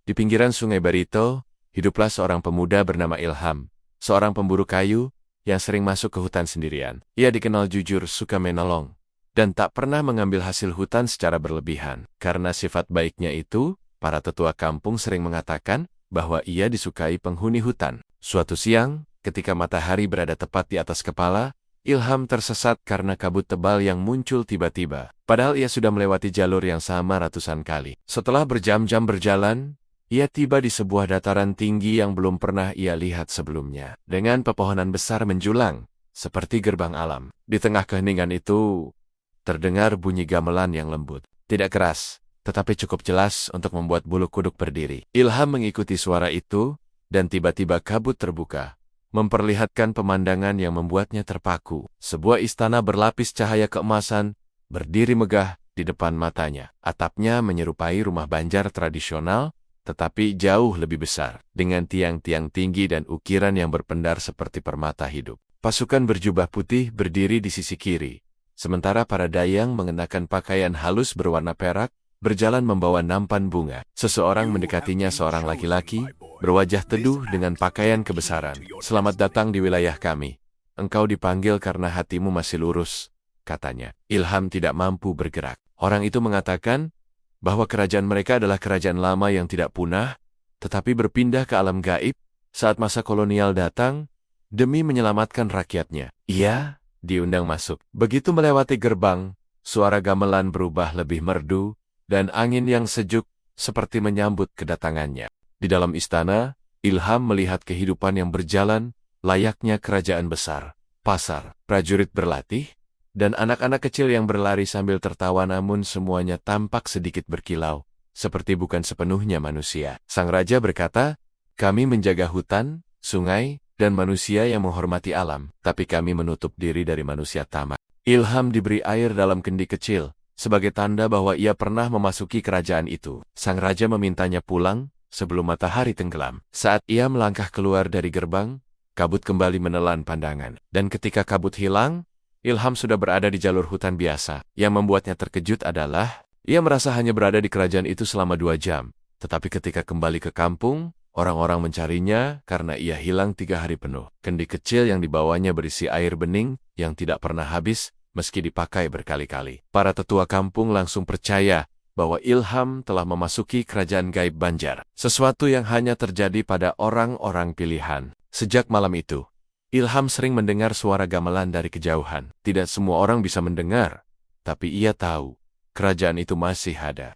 Di pinggiran Sungai Barito, hiduplah seorang pemuda bernama Ilham, seorang pemburu kayu yang sering masuk ke hutan sendirian. Ia dikenal jujur, suka menolong, dan tak pernah mengambil hasil hutan secara berlebihan. Karena sifat baiknya itu, para tetua kampung sering mengatakan bahwa ia disukai penghuni hutan. Suatu siang, ketika matahari berada tepat di atas kepala, Ilham tersesat karena kabut tebal yang muncul tiba-tiba. Padahal ia sudah melewati jalur yang sama ratusan kali. Setelah berjam-jam berjalan, ia tiba di sebuah dataran tinggi yang belum pernah ia lihat sebelumnya. Dengan pepohonan besar menjulang, seperti gerbang alam. Di tengah keheningan itu, terdengar bunyi gamelan yang lembut. Tidak keras, tetapi cukup jelas untuk membuat bulu kuduk berdiri. Ilham mengikuti suara itu, dan tiba-tiba kabut terbuka, memperlihatkan pemandangan yang membuatnya terpaku. Sebuah istana berlapis cahaya keemasan berdiri megah di depan matanya. Atapnya menyerupai rumah Banjar tradisional, tetapi jauh lebih besar, dengan tiang-tiang tinggi dan ukiran yang berpendar seperti permata hidup. Pasukan berjubah putih berdiri di sisi kiri, sementara para dayang mengenakan pakaian halus berwarna perak, berjalan membawa nampan bunga. Seseorang mendekatinya, seorang laki-laki, berwajah teduh dengan pakaian kebesaran. "Selamat datang di wilayah kami. Engkau dipanggil karena hatimu masih lurus," katanya. Ilham tidak mampu bergerak. Orang itu mengatakan bahwa kerajaan mereka adalah kerajaan lama yang tidak punah, tetapi berpindah ke alam gaib saat masa kolonial datang demi menyelamatkan rakyatnya. Ia diundang masuk. Begitu melewati gerbang, suara gamelan berubah lebih merdu, dan angin yang sejuk seperti menyambut kedatangannya. Di dalam istana, Ilham melihat kehidupan yang berjalan layaknya kerajaan besar. Pasar, prajurit berlatih, dan anak-anak kecil yang berlari sambil tertawa, namun semuanya tampak sedikit berkilau, seperti bukan sepenuhnya manusia. Sang raja berkata, "Kami menjaga hutan, sungai, dan manusia yang menghormati alam, tapi kami menutup diri dari manusia tamak." Ilham diberi air dalam kendi kecil, sebagai tanda bahwa ia pernah memasuki kerajaan itu. Sang raja memintanya pulang sebelum matahari tenggelam. Saat ia melangkah keluar dari gerbang, kabut kembali menelan pandangan. Dan ketika kabut hilang, Ilham sudah berada di jalur hutan biasa. Yang membuatnya terkejut adalah, ia merasa hanya berada di kerajaan itu selama 2 jam. Tetapi ketika kembali ke kampung, orang-orang mencarinya karena ia hilang 3 hari penuh. Kendi kecil yang dibawanya berisi air bening yang tidak pernah habis, meski dipakai berkali-kali. Para tetua kampung langsung percaya bahwa Ilham telah memasuki kerajaan gaib Banjar. Sesuatu yang hanya terjadi pada orang-orang pilihan. Sejak malam itu, Ilham sering mendengar suara gamelan dari kejauhan. Tidak semua orang bisa mendengar, tapi ia tahu kerajaan itu masih ada.